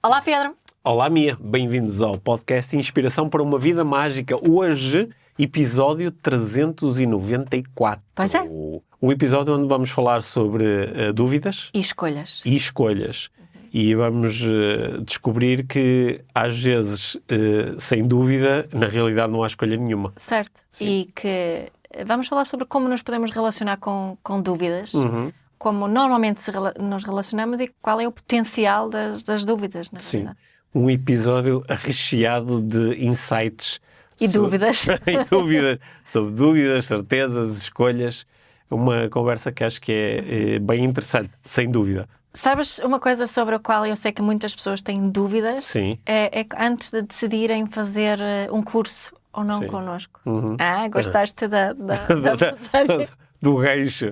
Olá, Pedro. Olá, Mia. Bem-vindos ao podcast Inspiração para uma Vida Mágica. Hoje, episódio 394. Pois é. Um episódio onde vamos falar sobre dúvidas E escolhas. E vamos descobrir que, às vezes, sem dúvida, na realidade não há escolha nenhuma. Certo. Sim. E que vamos falar sobre como nos podemos relacionar com dúvidas, como normalmente nos relacionamos e qual é o potencial das dúvidas, na Sim. verdade. Um episódio recheado de insights. E dúvidas. E dúvidas. Sobre dúvidas, certezas, escolhas. Uma conversa que acho que é bem interessante, sem dúvida. Sabes uma coisa sobre a qual eu sei que muitas pessoas têm dúvidas? Sim. É que antes de decidirem fazer um curso ou não Sim. connosco. Uhum. Gostaste da passagem? Do gancho.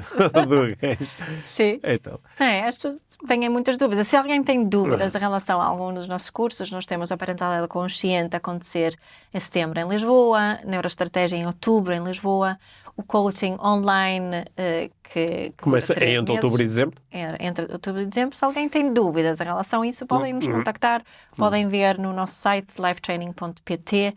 Do gancho. Sim. Então. As pessoas têm muitas dúvidas. Se alguém tem dúvidas em relação a algum dos nossos cursos, nós temos a Parentalidade Consciente a acontecer em setembro em Lisboa, Neuroestratégia em outubro em Lisboa, o coaching online que Começa dura 3 entre meses. outubro e dezembro? Entre outubro e dezembro. Se alguém tem dúvidas em relação a isso, podem nos contactar, podem ver no nosso site lifetraining.pt.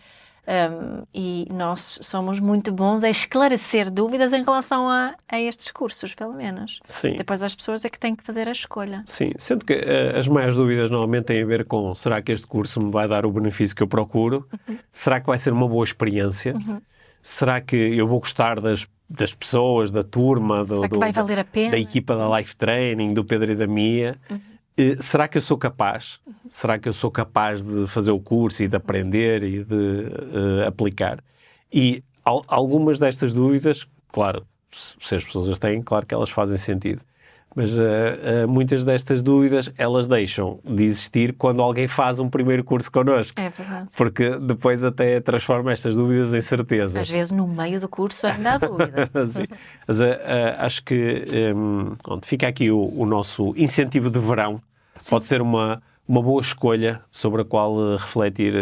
E nós somos muito bons a esclarecer dúvidas em relação a estes cursos, pelo menos. Sim. Depois as pessoas é que têm que fazer a escolha. Sim, sendo que as maiores dúvidas normalmente têm a ver com: será que este curso me vai dar o benefício que eu procuro? Será que vai ser uma boa experiência? Será que eu vou gostar das pessoas, da turma, Será que vai valer a pena? da equipa da Life Training, do Pedro e da Mia? Será que eu sou capaz? Será que eu sou capaz de fazer o curso e de aprender e de aplicar? E algumas destas dúvidas, claro, se as pessoas as têm, claro que elas fazem sentido. Mas muitas destas dúvidas, elas deixam de existir quando alguém faz um primeiro curso connosco. É verdade. Porque depois até transforma estas dúvidas em certeza. Às vezes no meio do curso ainda há dúvida. Sim. Mas acho que fica aqui o nosso incentivo de verão. Sim. Pode ser uma boa escolha sobre a qual refletir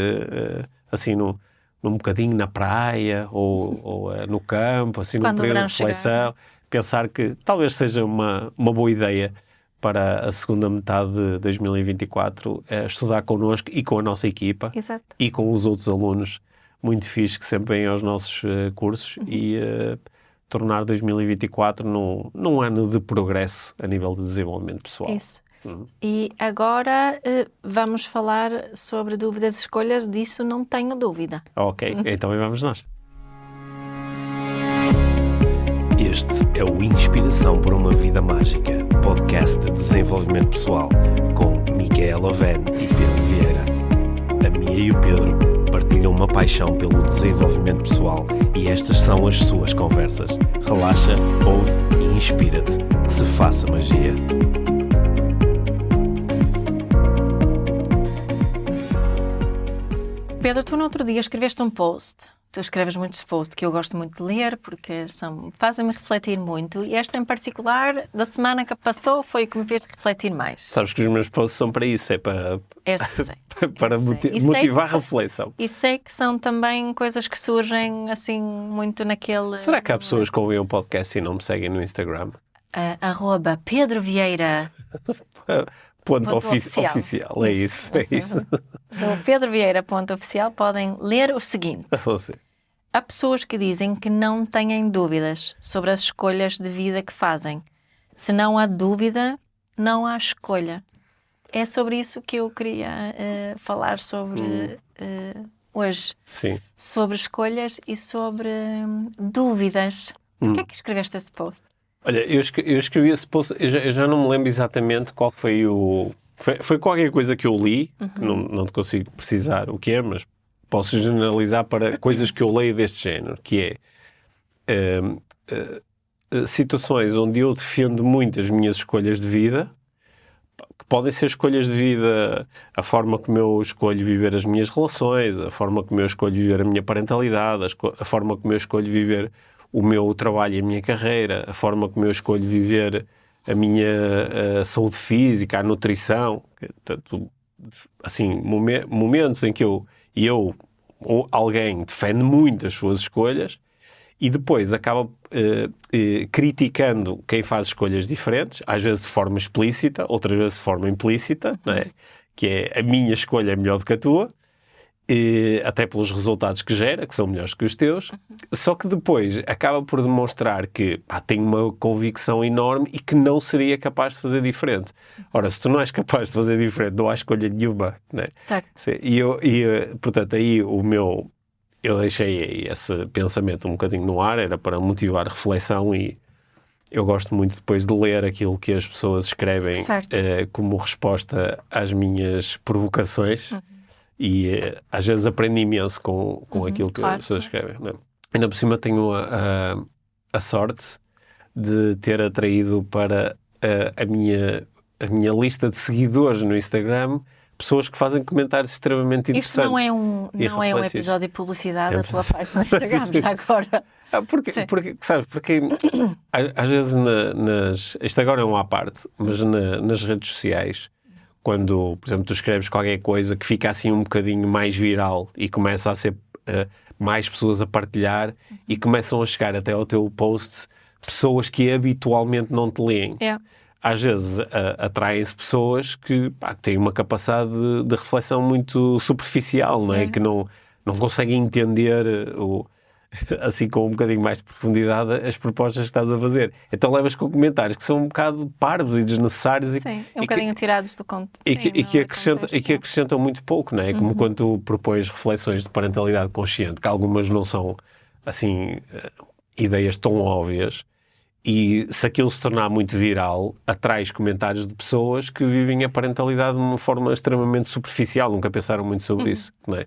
assim num bocadinho na praia ou no campo, assim num período de reflexão. Pensar que talvez seja uma boa ideia para a segunda metade de 2024 estudar connosco e com a nossa equipa. Exato. E com os outros alunos muito fixes que sempre vêm aos nossos cursos e tornar 2024 num ano de progresso a nível de desenvolvimento pessoal. Isso. E agora vamos falar sobre dúvidas e escolhas, disso não tenho dúvida. Ok, então vamos nós. Este é o Inspiração para uma Vida Mágica, podcast de desenvolvimento pessoal, com Micaela Oven e Pedro Vieira. A Mia e o Pedro partilham uma paixão pelo desenvolvimento pessoal e estas são as suas conversas. Relaxa, ouve e inspira-te. Que se faça magia. Pedro, tu no outro dia escreveste um post. Tu escreves muitos posts que eu gosto muito de ler porque fazem-me refletir muito, e esta em particular, da semana que passou, foi o que me fez refletir mais. Sabes que os meus posts são para isso, é para, para sei. motivar a reflexão. E sei que são também coisas que surgem assim muito naquele... Será que há pessoas que ouvem o podcast e não me seguem no Instagram? @Pedro Vieira. Ponto oficial, é isso. No pedrovieira.oficial podem ler o seguinte. Há pessoas que dizem que não têm dúvidas sobre as escolhas de vida que fazem. Se não há dúvida, não há escolha. É sobre isso que eu queria falar sobre hoje. Sim. Sobre escolhas e sobre dúvidas. Porquê é que escreveste esse post? Olha, eu escrevi esse post, eu já não me lembro exatamente qual foi o... Foi qualquer coisa que eu li, não te consigo precisar o que é, mas posso generalizar para coisas que eu leio deste género, que é situações onde eu defendo muito as minhas escolhas de vida, que podem ser escolhas de vida, a forma como eu escolho viver as minhas relações, a forma como eu escolho viver a minha parentalidade, a forma como eu escolho viver o meu trabalho e a minha carreira, a forma como eu escolho viver a minha saúde física, a nutrição, portanto, assim, momentos em que eu ou alguém defende muito as suas escolhas e depois acaba criticando quem faz escolhas diferentes, às vezes de forma explícita, outras vezes de forma implícita, não é? que é a minha escolha é melhor do que a tua, até pelos resultados que gera, que são melhores que os teus, só que depois acaba por demonstrar que tem uma convicção enorme e que não seria capaz de fazer diferente. Ora, se tu não és capaz de fazer diferente, não há escolha nenhuma, né? Certo. Portanto, aí eu deixei esse pensamento um bocadinho no ar, era para motivar a reflexão, e eu gosto muito depois de ler aquilo que as pessoas escrevem como resposta às minhas provocações. E às vezes aprendo imenso com aquilo que as pessoas escrevem. Não é? Ainda por cima tenho a sorte de ter atraído para a minha lista de seguidores no Instagram pessoas que fazem comentários extremamente interessantes. Isto não é um episódio de publicidade da tua página no Instagram, já agora. Porque às vezes isto agora é uma à parte, mas nas redes sociais, quando, por exemplo, tu escreves qualquer coisa que fica assim um bocadinho mais viral e começa a ser mais pessoas a partilhar e começam a chegar até ao teu post pessoas que habitualmente não te leem. Às vezes atraem-se pessoas que têm uma capacidade de reflexão muito superficial, não é? Que não conseguem entender assim com um bocadinho mais de profundidade as propostas que estás a fazer. Então levas com comentários que são um bocado parvos e desnecessários. Sim, um bocadinho tirados do contexto. E que acrescentam muito pouco, não é? Como quando tu propões reflexões de parentalidade consciente, que algumas não são, assim, ideias tão óbvias, e se aquilo se tornar muito viral, atrais comentários de pessoas que vivem a parentalidade de uma forma extremamente superficial, nunca pensaram muito sobre isso, não é?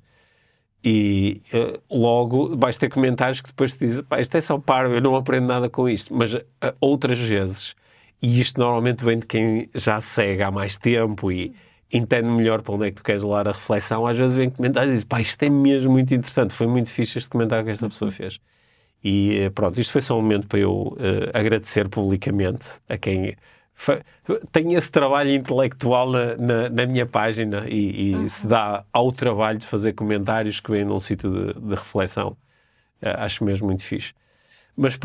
E logo vais ter comentários que depois te dizem, isto é só parvo, eu não aprendo nada com isto. Mas outras vezes, e isto normalmente vem de quem já segue há mais tempo e entende melhor para onde é que tu queres levar a reflexão, às vezes vem comentários e dizem, isto é mesmo muito interessante, foi muito fixe este comentário que esta pessoa fez. E pronto, isto foi só um momento para eu agradecer publicamente a quem tem esse trabalho intelectual na minha página e se dá ao trabalho de fazer comentários que vêm num sítio de reflexão. Acho mesmo muito fixe. Mas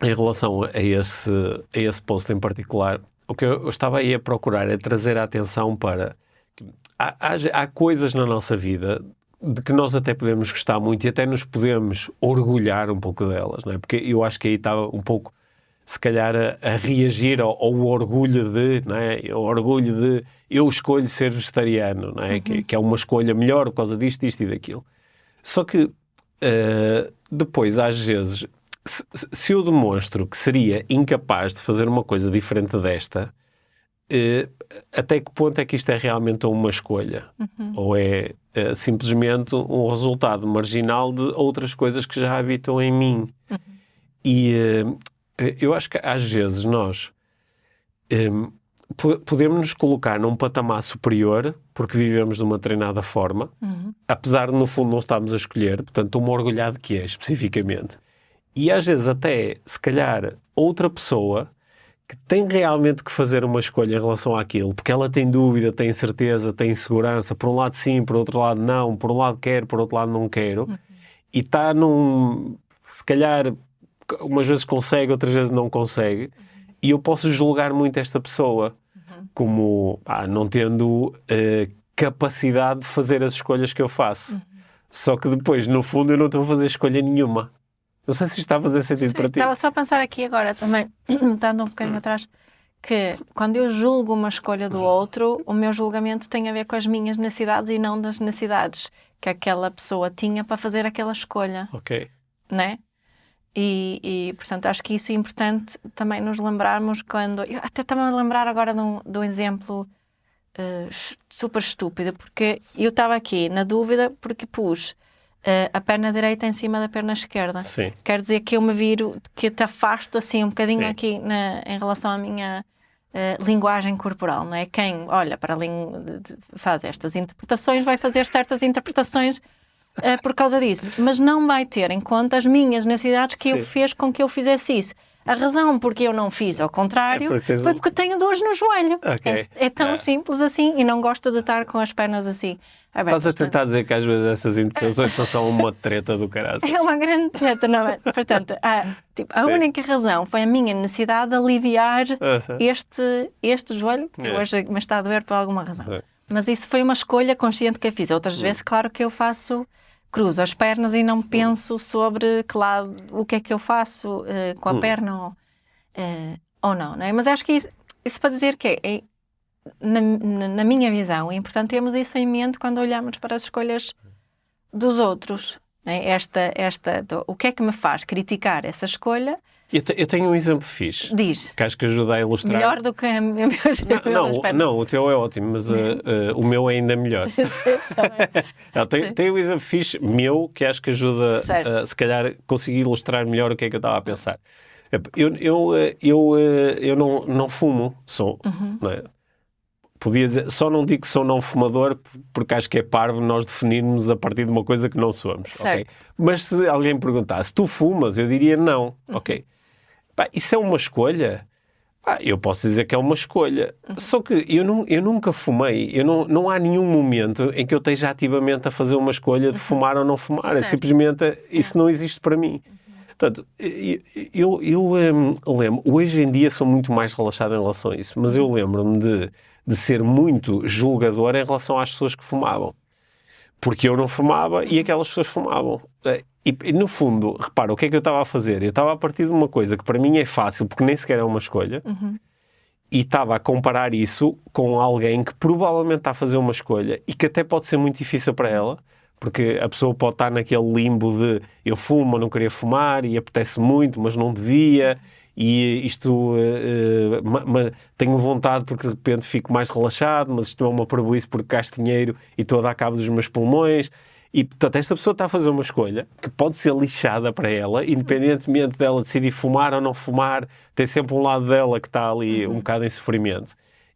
em relação a esse post em particular, o que eu estava aí a procurar é trazer a atenção para... Há coisas na nossa vida de que nós até podemos gostar muito e até nos podemos orgulhar um pouco delas, não é? Porque eu acho que aí estava um pouco, se calhar, a reagir ao orgulho de, não é? O orgulho de eu escolho ser vegetariano, não é? Que é uma escolha melhor por causa disto e daquilo. Só que depois, às vezes, se eu demonstro que seria incapaz de fazer uma coisa diferente desta, até que ponto é que isto é realmente uma escolha? Ou é simplesmente um resultado marginal de outras coisas que já habitam em mim? E eu acho que às vezes nós podemos nos colocar num patamar superior porque vivemos de uma treinada forma, apesar de no fundo não estarmos a escolher, portanto estou-me orgulhado que é, especificamente. E às vezes até, se calhar, outra pessoa que tem realmente que fazer uma escolha em relação àquilo, porque ela tem dúvida, tem incerteza, tem insegurança, por um lado sim, por outro lado não, por um lado quero, por outro lado não quero, e está se calhar, umas vezes consegue, outras vezes não consegue, e eu posso julgar muito esta pessoa como não tendo capacidade de fazer as escolhas que eu faço. Só que depois, no fundo, eu não estou a fazer escolha nenhuma. Não sei se isto está a fazer sentido para ti. Estava só a pensar aqui agora também, estando um bocadinho atrás, que quando eu julgo uma escolha do outro, o meu julgamento tem a ver com as minhas necessidades e não das necessidades que aquela pessoa tinha para fazer aquela escolha. Ok. Né? E portanto, acho que isso é importante também nos lembrarmos quando... Eu até estava a lembrar agora de um exemplo super estúpido, porque eu estava aqui na dúvida porque pus a perna direita em cima da perna esquerda. Sim. Quer dizer que eu me viro, que te afasto assim um bocadinho Sim. aqui em relação à minha linguagem corporal, não é? Quem olha para faz estas interpretações vai fazer certas interpretações por causa disso, mas não vai ter em conta as minhas necessidades que eu fez com que eu fizesse isso. A razão porque eu não fiz ao contrário foi porque tenho dores no joelho. Okay. É tão simples assim e não gosto de estar com as pernas assim abertas. Estás a tentar dizer que às vezes essas intervenções são só uma treta do caraças. É uma grande treta, não é? Portanto, a única razão foi a minha necessidade de aliviar este joelho, que hoje me está a doer por alguma razão. Mas isso foi uma escolha consciente que eu fiz. Outras vezes, claro que eu cruzo as pernas e não penso sobre o que é que eu faço com a perna ou não, não é? Mas acho que isso para dizer que na minha visão é importante termos isso em mente quando olhamos para as escolhas dos outros. Né? O que é que me faz criticar essa escolha? Eu tenho um exemplo fixe. Diz. Que acho que ajuda a ilustrar. Melhor do que a minha Não, o teu é ótimo, mas o meu é ainda melhor. Tem um exemplo fixe meu que acho que ajuda a, se calhar, conseguir ilustrar melhor o que é que eu estava a pensar. Eu não fumo, não é? Podia dizer, só não digo que sou não fumador porque acho que é parvo nós definirmos a partir de uma coisa que não somos. Okay? Mas se alguém me perguntasse, tu fumas? Eu diria não. Ok. Isso é uma escolha? Eu posso dizer que é uma escolha. Só que eu nunca fumei. Não há nenhum momento em que eu esteja ativamente a fazer uma escolha de fumar ou não fumar. É simplesmente, isso não existe para mim. Portanto, eu lembro, hoje em dia sou muito mais relaxado em relação a isso, mas eu lembro-me de ser muito julgador em relação às pessoas que fumavam. Porque eu não fumava e aquelas pessoas fumavam. E no fundo, repara, o que é que eu estava a fazer? Eu estava a partir de uma coisa que para mim é fácil, porque nem sequer é uma escolha, e estava a comparar isso com alguém que provavelmente está a fazer uma escolha e que até pode ser muito difícil para ela, porque a pessoa pode estar naquele limbo de eu fumo, mas não queria fumar, e apetece muito, mas não devia, e isto tenho vontade porque de repente fico mais relaxado, mas isto não é uma prejuízo porque gasto dinheiro e estou a dar cabo dos meus pulmões. E, portanto, esta pessoa está a fazer uma escolha que pode ser lixada para ela, independentemente dela decidir fumar ou não fumar, tem sempre um lado dela que está ali um bocado em sofrimento.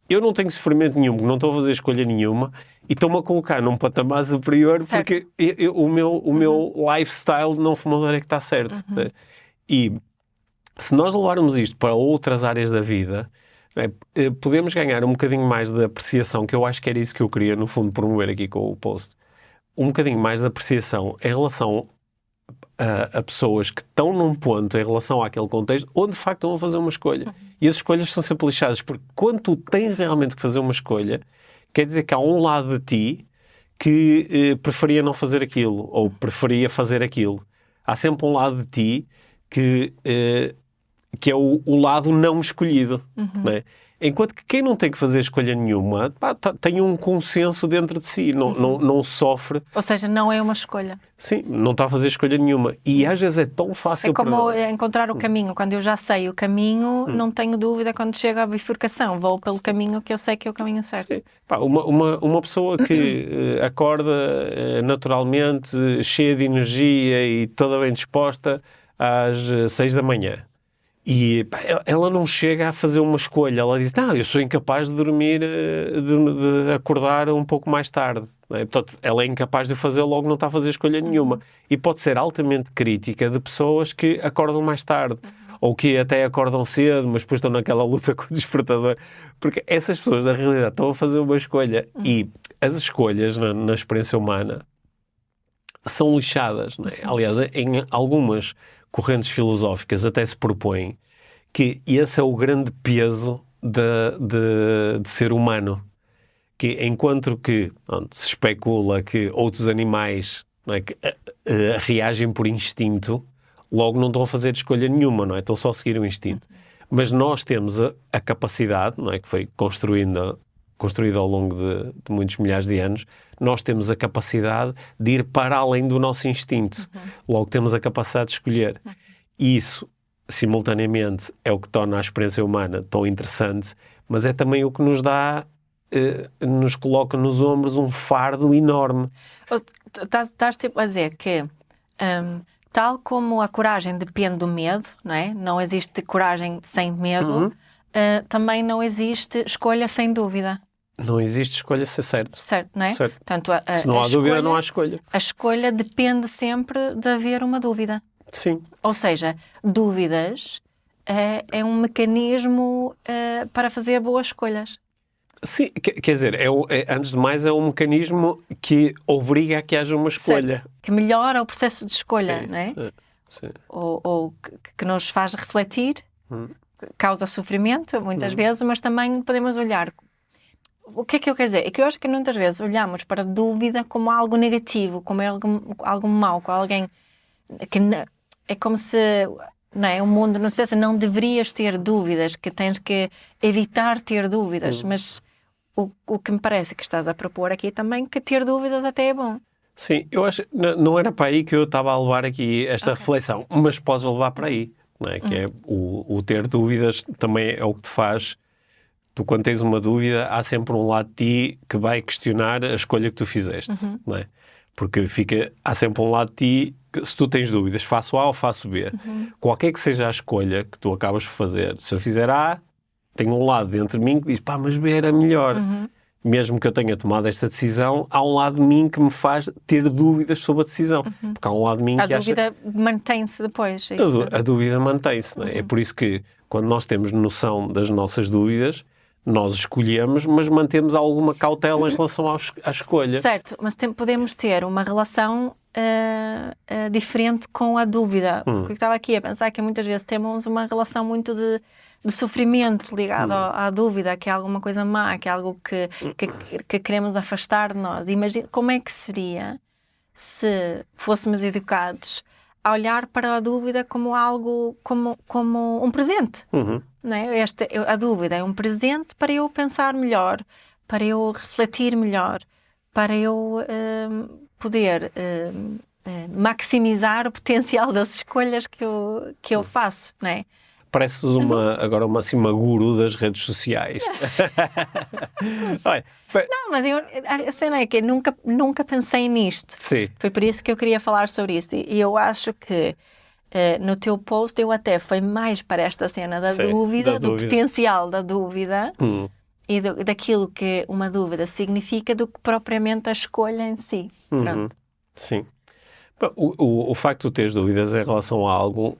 Eu não tenho sofrimento nenhum, porque não estou a fazer escolha nenhuma, e estou-me a colocar num patamar superior porque o meu lifestyle não fumador é que está certo. E se nós levarmos isto para outras áreas da vida, podemos ganhar um bocadinho mais de apreciação, que eu acho que era isso que eu queria, no fundo, promover aqui com o post. Um bocadinho mais de apreciação em relação a pessoas que estão num ponto em relação àquele contexto onde de facto estão a fazer uma escolha. E as escolhas são sempre lixadas, porque quando tu tens realmente que fazer uma escolha, quer dizer que há um lado de ti que preferia não fazer aquilo, ou preferia fazer aquilo. Há sempre um lado de ti que é o lado não escolhido, não é? Enquanto que quem não tem que fazer escolha nenhuma, tem um consenso dentro de si, não sofre. Ou seja, não é uma escolha. Sim, não está a fazer escolha nenhuma. E às vezes é tão fácil... É como encontrar o caminho. Quando eu já sei o caminho, não tenho dúvida quando chego à bifurcação. Vou pelo caminho que eu sei que é o caminho certo. Sim. Uma pessoa que acorda naturalmente, cheia de energia e toda bem disposta às 6 da manhã. E ela não chega a fazer uma escolha. Ela diz, não, eu sou incapaz de dormir, de acordar um pouco mais tarde. Não é? Portanto, ela é incapaz de fazer, logo não está a fazer escolha nenhuma. E pode ser altamente crítica de pessoas que acordam mais tarde. Ou que até acordam cedo, mas depois estão naquela luta com o despertador. Porque essas pessoas, na realidade, estão a fazer uma escolha. E as escolhas, na experiência humana, são lixadas. Não é? Aliás, em algumas correntes filosóficas até se propõem que esse é o grande peso de ser humano. Que enquanto que se especula que outros animais, não é, que, reagem por instinto, logo não estão a fazer escolha nenhuma, não é? Estão só a seguir o instinto. Mas nós temos a capacidade, não é, que foi construída ao longo de muitos milhares de anos, nós temos a capacidade de ir para além do nosso instinto. Logo temos a capacidade de escolher. E isso, simultaneamente, é o que torna a experiência humana tão interessante, mas é também o que nos dá, nos coloca nos ombros um fardo enorme. Estás tipo a dizer que, tal como a coragem depende do medo, não é? Não existe coragem sem medo, também não existe escolha sem dúvida. Não existe escolha ser certo. Certo, não é? Certo. Portanto, se não há dúvida, não há escolha. A escolha depende sempre de haver uma dúvida. Sim. Ou seja, dúvidas é um mecanismo para fazer boas escolhas. Sim, quer dizer, antes de mais é um mecanismo que obriga a que haja uma escolha. Certo. Que melhora o processo de escolha, Sim, não é? Sim. Ou que nos faz refletir, causa sofrimento muitas vezes, mas também podemos olhar. O que é que eu quero dizer? É que eu acho que muitas vezes olhamos para a dúvida como algo negativo, como algo mau, como alguém que é como se, não é? O mundo, não sei se não deverias ter dúvidas, que tens que evitar ter dúvidas, mas o que me parece que estás a propor aqui também, que ter dúvidas até é bom. Sim, eu acho que não era para aí que eu estava a levar aqui esta reflexão, mas podes levar para aí, não é? Que é o ter dúvidas também é o que te faz. Tu, quando tens uma dúvida, há sempre um lado de ti que vai questionar a escolha que tu fizeste, não é? Porque há sempre um lado de ti que, se tu tens dúvidas, faço A ou faço B. Qualquer que seja a escolha que tu acabas de fazer, se eu fizer A, tenho um lado dentro de mim que diz, pá, mas B era melhor. Mesmo que eu tenha tomado esta decisão, há um lado de mim que me faz ter dúvidas sobre a decisão. Porque há um lado de mim que A dúvida mantém-se depois. É a dúvida mantém-se, não é? É por isso que, quando nós temos noção das nossas dúvidas, nós escolhemos, mas mantemos alguma cautela em relação à escolha. Certo, mas podemos ter uma relação diferente com a dúvida. Porque eu estava aqui a pensar que muitas vezes temos uma relação muito de sofrimento ligado à dúvida, que é alguma coisa má, que é algo que queremos afastar de nós. Imagina como é que seria se fôssemos educados a olhar para a dúvida como algo, como um presente. Não é? A dúvida é um presente para eu pensar melhor, para eu refletir melhor, para eu poder maximizar o potencial das escolhas que eu faço, não é? Pareces agora uma guru das redes sociais. Não, mas a cena é que eu nunca pensei nisto. Sim. Foi por isso que eu queria falar sobre isso. E eu acho que no teu post eu até fui mais para esta cena da dúvida, do potencial da dúvida e daquilo que uma dúvida significa, do que propriamente a escolha em si. Pronto. Sim. O facto de tu teres dúvidas em relação a algo...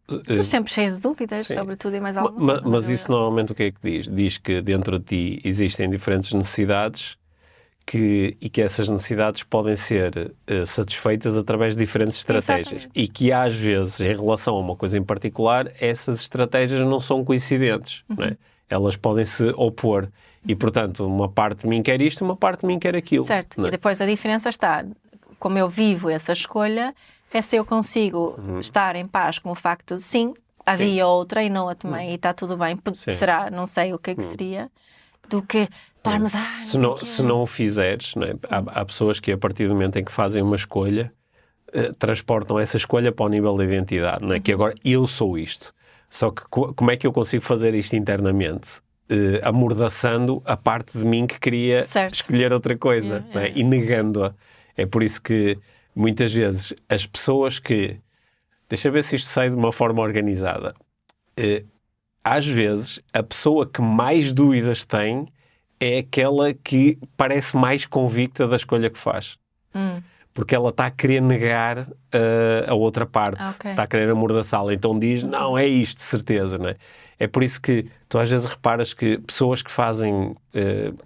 Estou sempre cheia de dúvidas sobre tudo e mais alguma coisa. Mas isso normalmente o que é que diz? Diz que dentro de ti existem diferentes necessidades e que essas necessidades podem ser satisfeitas através de diferentes estratégias. Exatamente. E que às vezes, em relação a uma coisa em particular, essas estratégias não são coincidentes. Não é? Elas podem se opor. E, portanto, uma parte de mim quer isto, uma parte de mim quer aquilo. Certo. Não é? E depois a diferença está, como eu vivo essa escolha, é se eu consigo estar em paz com o facto de sim, havia outra e não a tomei e está tudo bem. Será, não sei o que é que seria, do que estarmos se não o fizeres, não é? Há pessoas que, a partir do momento em que fazem uma escolha, transportam essa escolha para o nível da identidade, não é? Que agora eu sou isto. Só que como é que eu consigo fazer isto internamente? Amordaçando a parte de mim que queria escolher outra coisa, não é? E negando-a. É por isso que muitas vezes as pessoas que... Deixa eu ver se isto sai de uma forma organizada. Às vezes, a pessoa que mais dúvidas tem é aquela que parece mais convicta da escolha que faz. Porque ela está a querer negar a outra parte. Está a querer amordaçá-la. Então diz, não, é isto, de certeza. Não é? É por isso que tu às vezes reparas que pessoas que fazem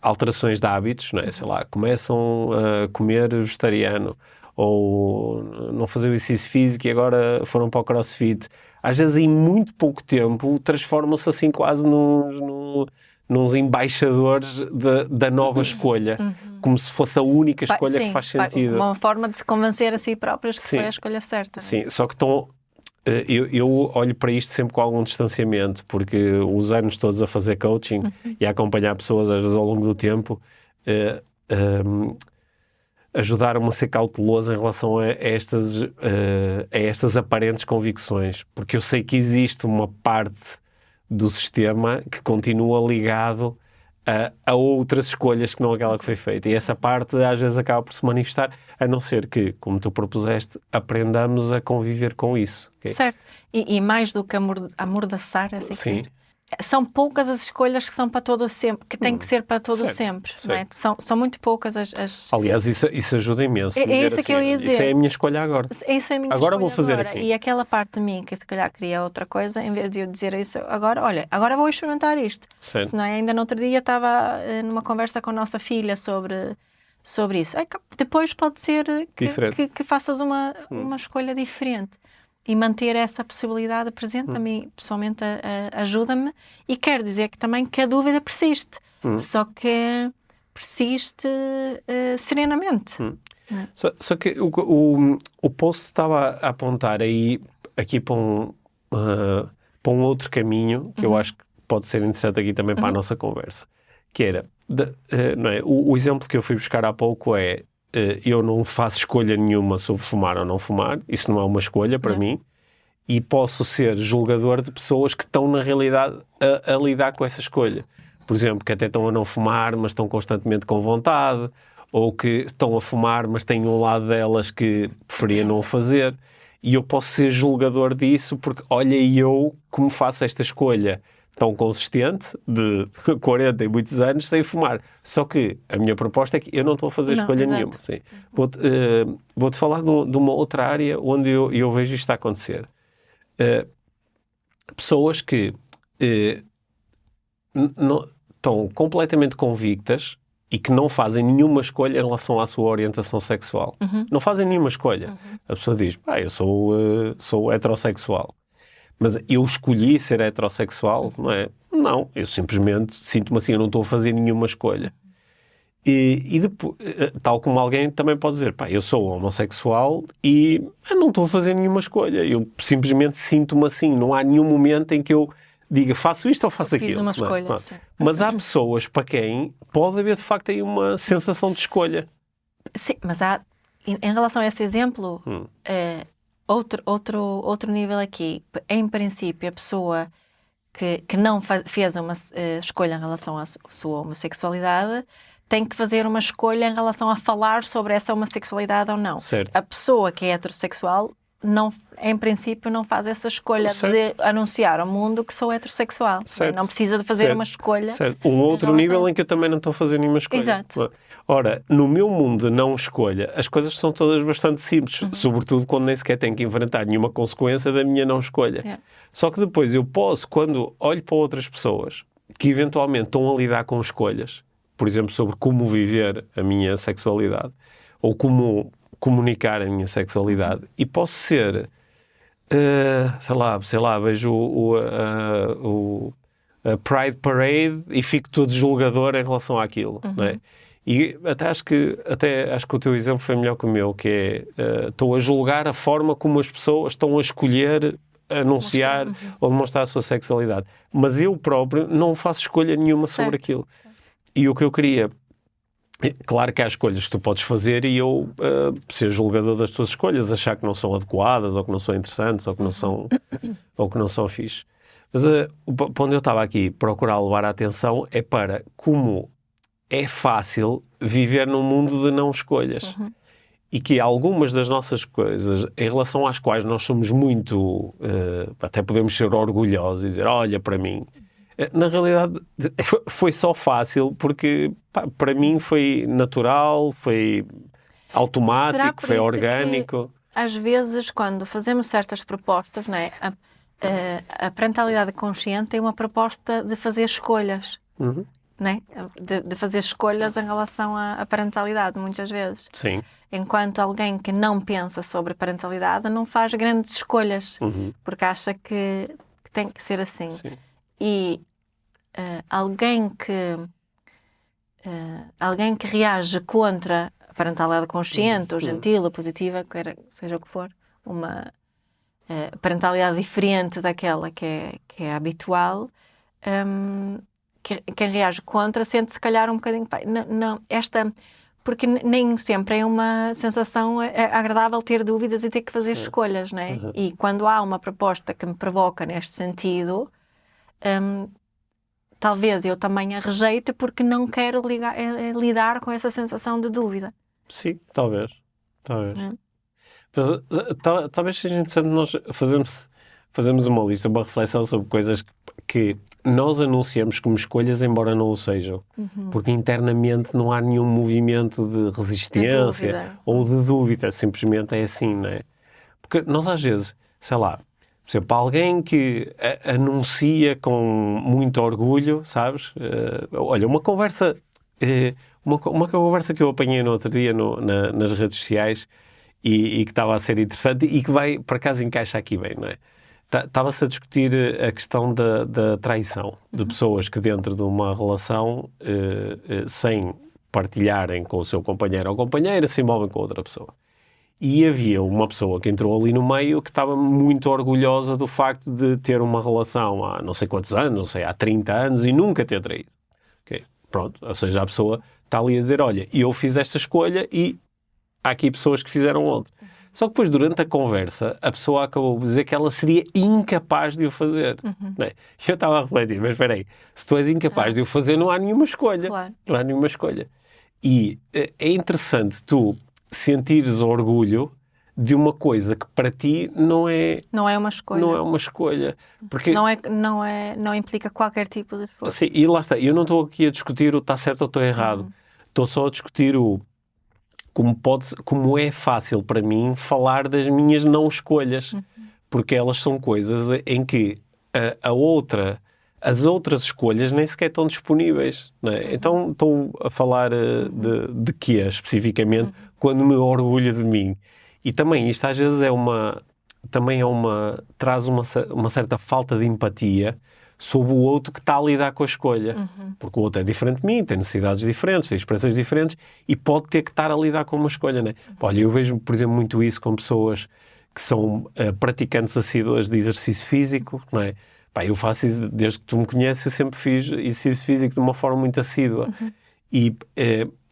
alterações de hábitos, não é? Sei lá, começam a comer vegetariano, ou não fazer o exercício físico e agora foram para o crossfit. Às vezes, em muito pouco tempo, transformam-se assim quase nos embaixadores da nova escolha. Como se fosse a única escolha que faz sentido. Uma forma de se convencer a si próprios que foi a escolha certa. Sim, só que eu olho para isto sempre com algum distanciamento, porque os anos todos a fazer coaching e a acompanhar pessoas às vezes ao longo do tempo... ajudaram-me a ser cauteloso em relação a estas aparentes convicções, porque eu sei que existe uma parte do sistema que continua ligado a outras escolhas que não aquela que foi feita, e essa parte às vezes acaba por se manifestar, a não ser que, como tu propuseste, aprendamos a conviver com isso. Okay? Certo, e mais do que amordaçar, assim, sim. são poucas as escolhas que são para todo o sempre, que têm que ser para todo o sempre. Não é? São muito poucas as... Aliás, isso ajuda imenso. É isso assim, que eu ia dizer. Isso é a minha escolha agora. Isso é a minha agora escolha vou fazer agora. assim. E aquela parte de mim que se calhar queria outra coisa, em vez de eu dizer isso agora, olha, agora vou experimentar isto. Certo. Senão ainda no outro dia estava numa conversa com a nossa filha sobre isso. Depois pode ser que faças uma escolha diferente. E manter essa possibilidade presente a mim, pessoalmente, ajuda-me. E quer dizer que também que a dúvida persiste. Só que persiste serenamente. Só que o post estava a apontar aqui para um outro caminho que eu acho que pode ser interessante aqui também para a nossa conversa. Que era, não é? O exemplo que eu fui buscar há pouco é eu não faço escolha nenhuma sobre fumar ou não fumar, isso não é uma escolha para mim, e posso ser julgador de pessoas que estão na realidade a lidar com essa escolha. Por exemplo, que até estão a não fumar, mas estão constantemente com vontade, ou que estão a fumar, mas têm um lado delas que preferia não o fazer, e eu posso ser julgador disso porque, olha, eu como faço esta escolha tão consistente, de 40 e muitos anos, sem fumar. Só que a minha proposta é que eu não estou a fazer escolha nenhuma. Sim. Vou-te falar de uma outra área onde eu vejo isto a acontecer. Pessoas que estão completamente convictas e que não fazem nenhuma escolha em relação à sua orientação sexual. Não fazem nenhuma escolha. A pessoa diz, eu sou heterossexual. Mas eu escolhi ser heterossexual, não é? Não, eu simplesmente sinto-me assim, eu não estou a fazer nenhuma escolha. E depois, tal como alguém também pode dizer, eu sou homossexual e eu não estou a fazer nenhuma escolha. Eu simplesmente sinto-me assim, não há nenhum momento em que eu diga, faço isto ou faço aquilo. Fiz uma escolha, sim. Mas há pessoas para quem pode haver de facto aí uma sensação de escolha. Sim, mas há, em relação a esse exemplo... Outro nível aqui, em princípio, a pessoa que não fez uma escolha em relação à sua homossexualidade tem que fazer uma escolha em relação a falar sobre essa homossexualidade ou não. Certo. A pessoa que é heterossexual, em princípio, não faz essa escolha de anunciar ao mundo que sou heterossexual. Certo. Não precisa de fazer uma escolha. Certo. Um outro nível em que eu também não estou a fazer nenhuma escolha. Exato. Ora, no meu mundo de não escolha, as coisas são todas bastante simples, sobretudo quando nem sequer tenho que enfrentar nenhuma consequência da minha não escolha. Só que depois eu posso, quando olho para outras pessoas que eventualmente estão a lidar com escolhas, por exemplo, sobre como viver a minha sexualidade, ou como comunicar a minha sexualidade, e posso ser, sei lá, vejo a Pride Parade e fico todo julgador em relação àquilo, não é? E até acho que o teu exemplo foi melhor que o meu, que é, estou a julgar a forma como as pessoas estão a escolher anunciar ou demonstrar a sua sexualidade. Mas eu próprio não faço escolha nenhuma sobre aquilo. Certo. E o que eu queria... Claro que há escolhas que tu podes fazer e eu ser julgador das tuas escolhas, achar que não são adequadas, ou que não são interessantes, ou que não são fixe. Mas para onde eu estava aqui procurar levar a atenção é para como é fácil viver num mundo de não escolhas. E que algumas das nossas coisas, em relação às quais nós somos muito... até podemos ser orgulhosos e dizer, olha para mim... Na realidade, foi só fácil porque, para mim, foi natural, foi automático, foi orgânico. Às vezes, quando fazemos certas propostas, não é? A parentalidade consciente é uma proposta de fazer escolhas, não é? De fazer escolhas em relação à parentalidade, muitas vezes. Sim. Enquanto alguém que não pensa sobre parentalidade não faz grandes escolhas, porque acha que tem que ser assim. Sim. E alguém que reage contra a parentalidade consciente, ou gentil, ou positiva, seja o que for, uma parentalidade diferente daquela que é habitual, quem reage contra sente se calhar um bocadinho... Porque nem sempre é uma sensação agradável ter dúvidas e ter que fazer escolhas, não é? E quando há uma proposta que me provoca neste sentido... talvez eu também a rejeite porque não quero lidar com essa sensação de dúvida. Sim, talvez. Mas, talvez seja interessante nós fazermos uma lista, uma reflexão sobre coisas que nós anunciamos como escolhas, embora não o sejam. Porque internamente não há nenhum movimento de resistência ou de dúvida. Simplesmente é assim, não é? Porque nós às vezes, sei lá, por exemplo, alguém que anuncia com muito orgulho, sabes? Olha, uma conversa que eu apanhei no outro dia nas redes sociais e que estava a ser interessante e que vai, por acaso, encaixa aqui bem, não é? Estava-se a discutir a questão da traição, de pessoas que dentro de uma relação, sem partilharem com o seu companheiro ou companheira, se envolvem com outra pessoa. E havia uma pessoa que entrou ali no meio que estava muito orgulhosa do facto de ter uma relação há não sei quantos anos, não sei, há 30 anos e nunca ter traído. Okay? Pronto, ou seja, a pessoa está ali a dizer, olha, eu fiz esta escolha e há aqui pessoas que fizeram outra. Só que depois, durante a conversa, a pessoa acabou de dizer que ela seria incapaz de o fazer. Não é? Eu estava a refletir, mas espera aí, se tu és incapaz de o fazer, não há nenhuma escolha. Claro. Não há nenhuma escolha. E é interessante tu sentires orgulho de uma coisa que para ti não é uma escolha. Não é uma escolha. Porque não implica qualquer tipo de esforço. Sim, e lá está. Eu não estou aqui a discutir o está certo ou está errado. Estou só a discutir como é fácil para mim falar das minhas não escolhas. Porque elas são coisas em que as outras escolhas nem sequer estão disponíveis. Não é? Então estou a falar de que especificamente, quando me orgulho de mim. E também isto às vezes traz uma certa falta de empatia sobre o outro que está a lidar com a escolha. Porque o outro é diferente de mim, tem necessidades diferentes, tem expressões diferentes e pode ter que estar a lidar com uma escolha. Não é? Olha, eu vejo, por exemplo, muito isso com pessoas que são praticantes assíduas de exercício físico, não é? Pá, eu faço isso, desde que tu me conheces, eu sempre fiz exercício físico de uma forma muito assídua. E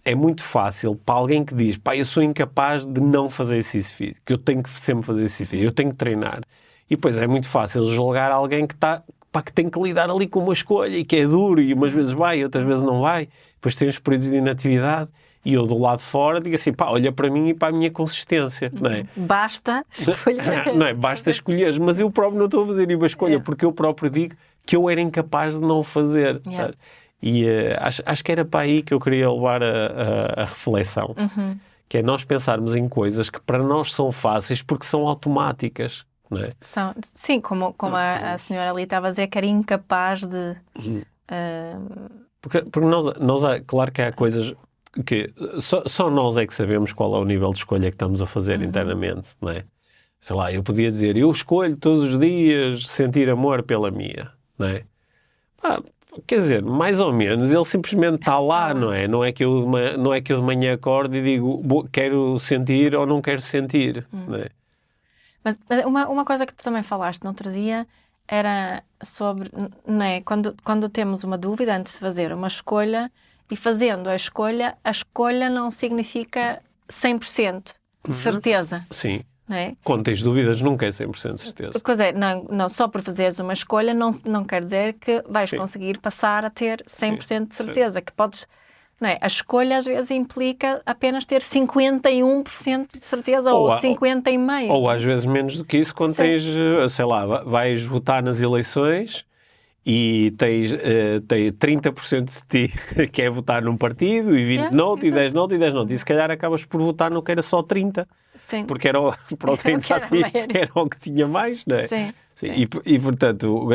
é muito fácil para alguém que diz, pá, eu sou incapaz de não fazer exercício físico, eu tenho que sempre fazer exercício físico, eu tenho que treinar. E depois é muito fácil julgar alguém que tem que lidar ali com uma escolha e que é duro e umas vezes vai e outras vezes não vai. Depois tem os períodos de inatividade e eu do lado de fora digo assim, pá, olha para mim e para a minha consistência, não é? Basta escolher. Não é? Basta escolher, mas eu próprio não estou a fazer nenhuma escolha, porque eu próprio digo que eu era incapaz de não fazer. E acho que era para aí que eu queria levar a reflexão, que é nós pensarmos em coisas que para nós são fáceis porque são automáticas. Não é? Sim, como a senhora ali estava a dizer que era incapaz de... Porque nós claro que há coisas que só nós é que sabemos qual é o nível de escolha que estamos a fazer internamente, não é? Sei lá, eu podia dizer, eu escolho todos os dias sentir amor pela Mia, não é? Quer dizer, mais ou menos, ele simplesmente está lá, não é? Não é que eu de manhã acordo e digo, quero sentir ou não quero sentir, não é? Mas uma coisa que tu também falaste no outro dia era sobre, não é? Quando temos uma dúvida antes de fazer uma escolha e fazendo a escolha não significa 100% de certeza. Sim. Não é? Quando tens dúvidas nunca é 100% de certeza. Coisa é, não, só por fazeres uma escolha não quer dizer que vais conseguir passar a ter 100% de certeza. Que podes... Não é? A escolha às vezes implica apenas ter 51% de certeza ou 50,5%. Ou às vezes menos do que isso quando tens, sei lá, vais votar nas eleições e tens 30% de ti que é votar num partido e 20 noutro e 10 noutro e 10 noutro. E se calhar acabas por votar no que era só 30. Sim. Porque era o que tinha mais, não é? Sim. E portanto...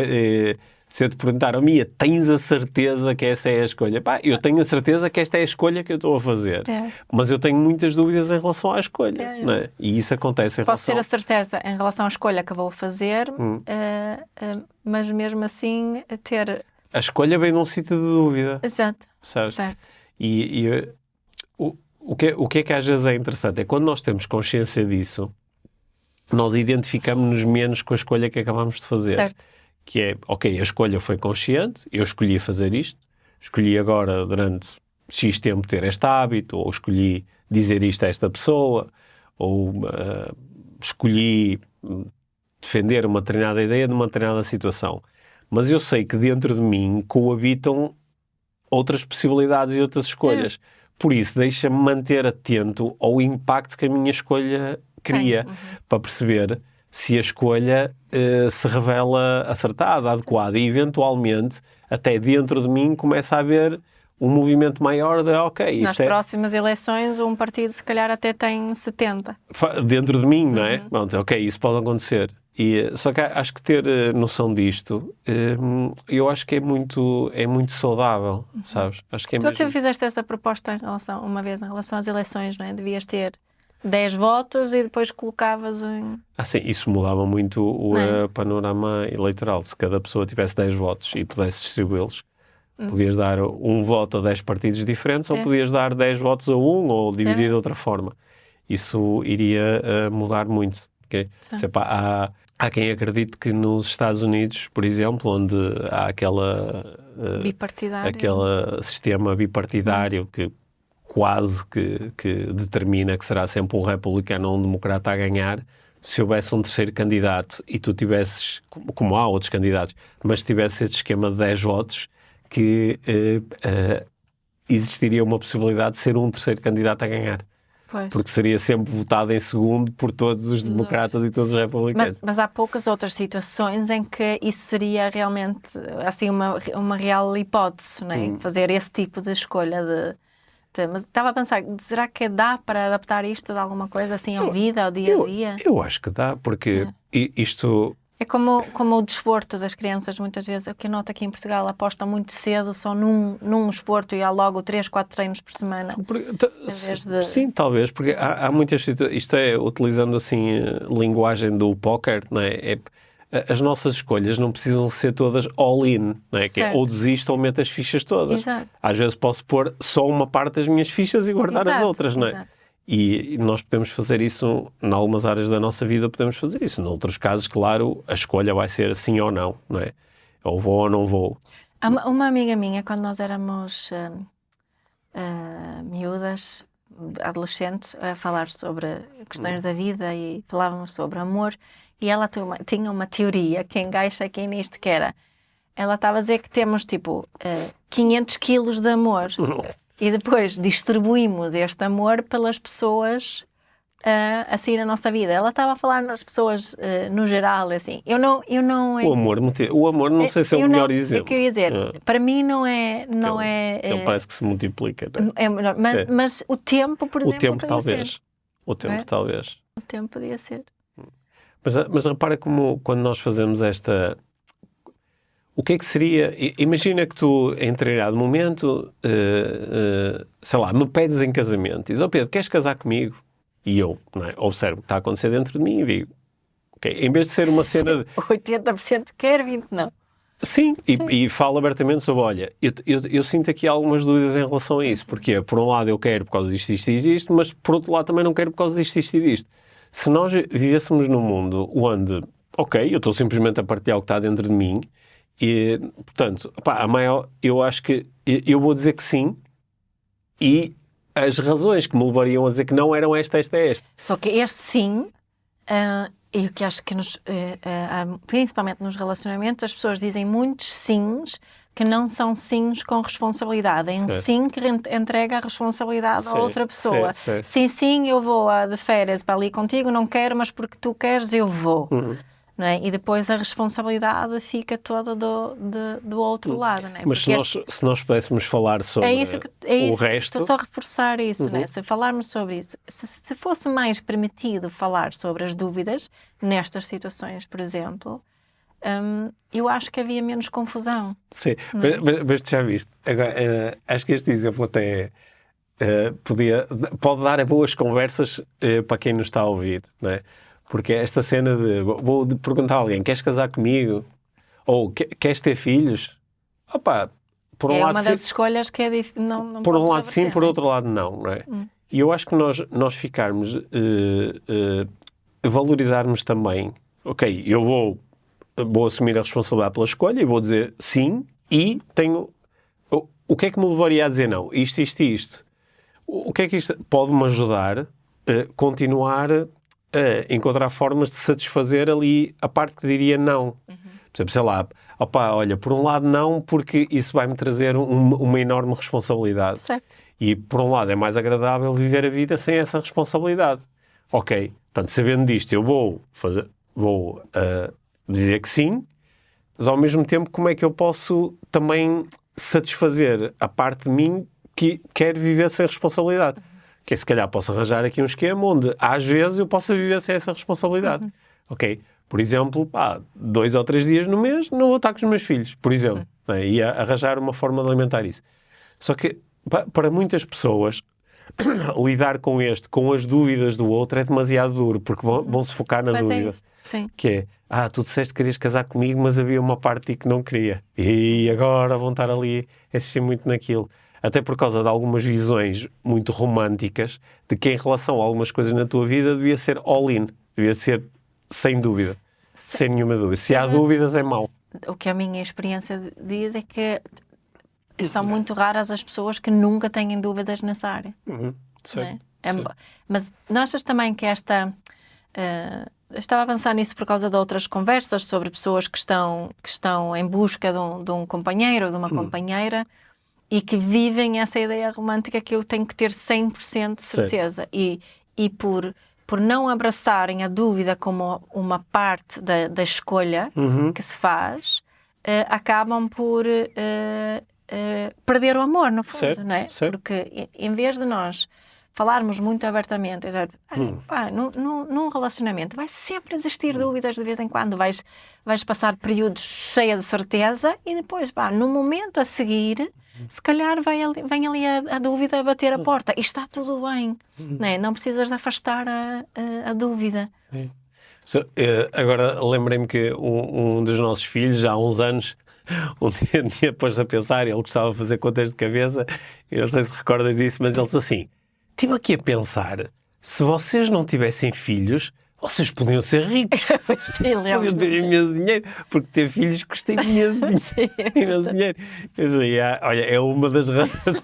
Se eu te perguntar, Mia, tens a certeza que essa é a escolha? Pá, eu tenho a certeza que esta é a escolha que eu estou a fazer. Mas eu tenho muitas dúvidas em relação à escolha. Não é? E isso acontece em Posso ter a certeza em relação à escolha que vou fazer, mas mesmo assim ter... A escolha vem num sítio de dúvida. Exato. Sabes? Certo. E o que é que às vezes é interessante? É quando nós temos consciência disso, nós identificamos-nos menos com a escolha que acabamos de fazer. Certo. Que é, ok, a escolha foi consciente, eu escolhi fazer isto, escolhi agora durante X tempo ter este hábito, ou escolhi dizer isto a esta pessoa, ou escolhi defender uma determinada ideia de uma determinada situação. Mas eu sei que dentro de mim coabitam outras possibilidades e outras escolhas. Por isso, deixa-me manter atento ao impacto que a minha escolha cria, para perceber se a escolha se revela acertada, adequada, e eventualmente, até dentro de mim, começa a haver um movimento maior de, ok, Nas próximas eleições, um partido se calhar até tem 70. Dentro de mim, não é? Pronto, ok, isso pode acontecer. Só que acho que ter noção disto, eu acho que é muito saudável, sabes? Acho que é Tu mesmo... até fizeste essa proposta uma vez em relação às eleições, não é? Devias ter 10 votos e depois colocavas em... sim, isso mudava muito o panorama eleitoral. Se cada pessoa tivesse 10 votos e pudesse distribuí-los, podias dar um voto a 10 partidos diferentes ou podias dar 10 votos a um ou dividir de outra forma. Isso iria mudar muito. Okay? Há quem acredite que nos Estados Unidos, por exemplo, onde há aquele sistema bipartidário que quase que determina que será sempre um republicano ou um democrata a ganhar, se houvesse um terceiro candidato e tu tivesses, como há outros candidatos, mas tivesse este esquema de 10 votos, que existiria uma possibilidade de ser um terceiro candidato a ganhar. Pois. Porque seria sempre votado em segundo por todos os democratas e todos os republicanos. Mas há poucas outras situações em que isso seria realmente assim, uma real hipótese, não é? Fazer esse tipo de escolha mas estava a pensar, será que dá para adaptar isto de alguma coisa assim à vida, ao dia a dia? Eu acho que dá, porque isto... É como o desporto das crianças, muitas vezes. O que eu noto aqui em Portugal, apostam muito cedo só num desporto e há logo 3, 4 treinos por semana. Sim, talvez, porque há muitas situações. Isto é, utilizando assim a linguagem do póquer, não é? As nossas escolhas não precisam ser todas all-in, não é? Que é ou desisto ou meto as fichas todas. Exato. Às vezes posso pôr só uma parte das minhas fichas e guardar as outras, não é? Exato. E nós podemos fazer isso, em algumas áreas da nossa vida podemos fazer isso. Noutros casos, claro, a escolha vai ser sim ou não, não é? Ou vou ou não vou. Uma amiga minha, quando nós éramos miúdas, adolescentes, a falar sobre questões da vida e falávamos sobre amor, e ela tinha uma teoria que encaixa aqui nisto, que era, ela estava a dizer que temos tipo 500 quilos de amor. E depois distribuímos este amor pelas pessoas assim na nossa vida. Ela estava a falar nas pessoas no geral, assim. O amor não sei se é o melhor exemplo. É o que eu ia dizer. Para mim não é... Ele parece que se multiplica. Não é? É melhor. Mas o tempo, por exemplo, o tempo talvez. O tempo talvez. O tempo podia ser. Mas repara como quando nós fazemos esta... O que é que seria... Imagina que tu, em determinado momento, sei lá, me pedes em casamento. Dizes, Pedro, queres casar comigo? E eu, não é? Observo o que está a acontecer dentro de mim e digo, ok, em vez de ser uma cena de... 80% quer, 20% não. Sim, e falo abertamente sobre, olha, eu sinto aqui algumas dúvidas em relação a isso. Porque, por um lado, eu quero por causa disto, isto e isto, mas por outro lado também não quero por causa disto, isto e disto. Se nós vivêssemos num mundo onde, ok, eu estou simplesmente a partilhar o que está dentro de mim, e, portanto, eu acho que eu vou dizer que sim, e as razões que me levariam a dizer que não eram esta. Só que este sim, eu que acho que principalmente nos relacionamentos, as pessoas dizem muitos sims que não são sims com responsabilidade. É um sim que entrega a responsabilidade a outra pessoa. Sim, eu vou de férias para ali contigo, não quero, mas porque tu queres, eu vou. Não é? E depois a responsabilidade fica toda do outro lado. Não é? Mas se nós pudéssemos falar sobre o resto... Estou só a reforçar isso. Não é? Se falarmos sobre isso, se fosse mais permitido falar sobre as dúvidas nestas situações, por exemplo, eu acho que havia menos confusão. Sim, mas tu já viste. Agora, acho que este exemplo até pode dar a boas conversas para quem nos está a ouvir, não é? Porque esta cena de vou perguntar a alguém, queres casar comigo? Ou queres ter filhos? Opa, por um lado, uma das escolhas que é difícil. Não por um lado sim, por outro lado não é? E eu acho que nós ficarmos, valorizarmos também, ok, eu vou assumir a responsabilidade pela escolha e vou dizer sim, e tenho... O que é que me levaria a dizer não? Isto. O que é que isto pode-me ajudar a continuar a encontrar formas de satisfazer ali a parte que diria não. Por exemplo, sei lá, olha, por um lado não, porque isso vai-me trazer uma enorme responsabilidade. Certo. E por um lado é mais agradável viver a vida sem essa responsabilidade. Ok, portanto, sabendo disto, eu vou vou dizer que sim, mas ao mesmo tempo como é que eu posso também satisfazer a parte de mim que quer viver sem responsabilidade? Que se calhar posso arranjar aqui um esquema onde às vezes eu possa viver sem essa responsabilidade. Ok? Por exemplo, 2 ou 3 dias no mês não vou estar com os meus filhos, por exemplo. Né? E arranjar uma forma de alimentar isso. Só que para muitas pessoas lidar com as dúvidas do outro é demasiado duro, porque vão se focar na dúvida. Sim. Que é, tu disseste que querias casar comigo, mas havia uma parte de ti que não queria. E agora vão estar ali a insistir muito naquilo. Até por causa de algumas visões muito românticas de que em relação a algumas coisas na tua vida devia ser all-in. Devia ser sem dúvida. Sem nenhuma dúvida. Se há dúvidas é mau. O que a minha experiência diz é que são muito raras as pessoas que nunca têm dúvidas nessa área. Sim. Mas não achas também que esta... estava a pensar nisso por causa de outras conversas sobre pessoas que estão em busca de um companheiro ou de uma companheira e que vivem essa ideia romântica que eu tenho que ter 100% de certeza. E por não abraçarem a dúvida como uma parte da escolha que se faz, acabam por perder o amor, no fundo, não é? Porque em vez de nós falarmos muito abertamente, dizer, num relacionamento vai sempre existir dúvidas de vez em quando, vais passar períodos cheios de certeza e depois, no momento a seguir, se calhar vem ali a dúvida a bater a porta e está tudo bem, não é? Não precisas de afastar a dúvida. Sim. Agora lembrei-me que um dos nossos filhos, já há uns anos, um dia pôs a pensar, ele gostava de fazer contas de cabeça, eu não sei se recordas disso, mas ele disse assim: estive aqui a pensar, se vocês não tivessem filhos, vocês podiam ser ricos. Podiam ter imenso dinheiro, porque ter filhos custa imenso dinheiro. Eu disse, olha,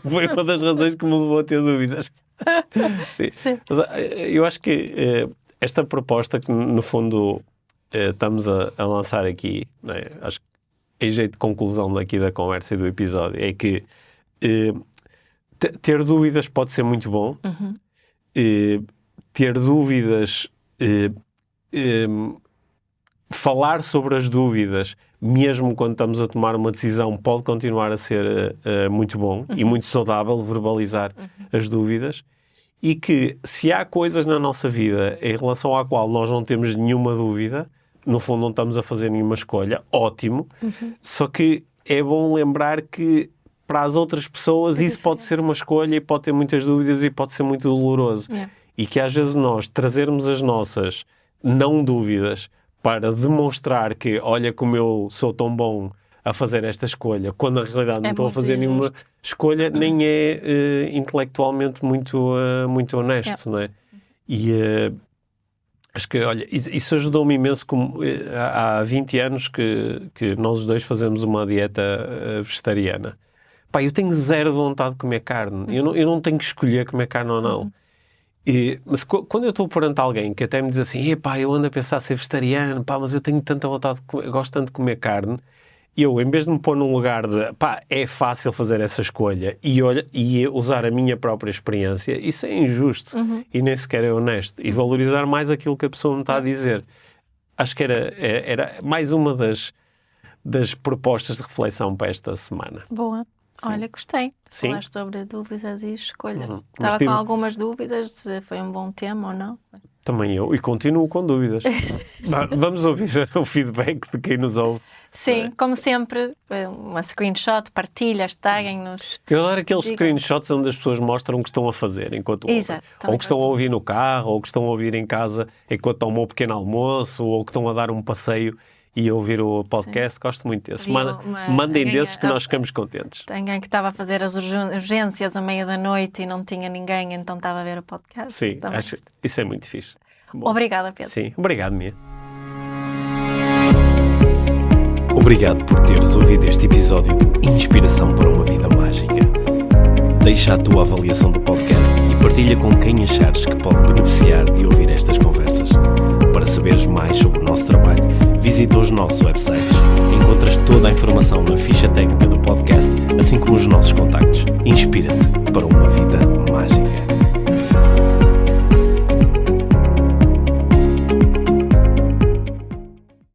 foi uma das razões que me levou a ter dúvidas. Sim. Mas, eu acho que esta proposta que, no fundo, estamos a lançar aqui, né, acho que em jeito de conclusão daqui da conversa e do episódio, é que ter dúvidas pode ser muito bom. Ter dúvidas, falar sobre as dúvidas, mesmo quando estamos a tomar uma decisão, pode continuar a ser muito bom e muito saudável verbalizar as dúvidas. E que se há coisas na nossa vida em relação à qual nós não temos nenhuma dúvida, no fundo não estamos a fazer nenhuma escolha, ótimo. Só que é bom lembrar que para as outras pessoas isso pode ser uma escolha e pode ter muitas dúvidas e pode ser muito doloroso. E que às vezes nós trazermos as nossas não dúvidas para demonstrar que olha como eu sou tão bom a fazer esta escolha, quando na realidade não estou a fazer nenhuma escolha, nem é intelectualmente muito honesto, não é? E acho que, olha, isso ajudou-me imenso, como há 20 anos que nós os dois fazemos uma dieta vegetariana. Eu tenho zero vontade de comer carne. Eu não tenho que escolher comer carne ou não. Mas quando eu estou perante alguém que até me diz assim, eu ando a pensar ser vegetariano, mas eu tenho tanta vontade, gosto tanto de comer carne, eu, em vez de me pôr num lugar de, é fácil fazer essa escolha e usar a minha própria experiência, isso é injusto e nem sequer é honesto. E valorizar mais aquilo que a pessoa me está a dizer. Acho que era mais uma das propostas de reflexão para esta semana. Boa. Sim. Olha, gostei de falar sobre dúvidas e escolha. Estava com algumas dúvidas se foi um bom tema ou não. Também eu, e continuo com dúvidas. Vamos ouvir o feedback de quem nos ouve. Sim, como sempre, uma screenshot, partilhas, taguem-nos. Eu adoro aqueles screenshots onde as pessoas mostram o que estão a fazer enquanto ouvem. Ou que estão a ouvir no carro, ou que estão a ouvir em casa enquanto tomam um pequeno almoço, ou que estão a dar um passeio e a ouvir o podcast. Sim. Gosto muito desses. Mandem desses que nós ficamos contentes. Tem alguém que estava a fazer as urgências à meia da noite e não tinha ninguém, então estava a ver o podcast. Sim, acho isso é muito fixe. Bom, obrigada, Pedro. Sim, obrigado, Mia. Obrigado por teres ouvido este episódio de Inspiração para uma Vida Mágica. Deixa a tua avaliação do podcast e partilha com quem achares que pode beneficiar de ouvir estas conversas. Para saberes mais sobre o nosso trabalho, visita os nossos websites. Encontras toda a informação na ficha técnica do podcast, assim como os nossos contactos. Inspira-te para uma vida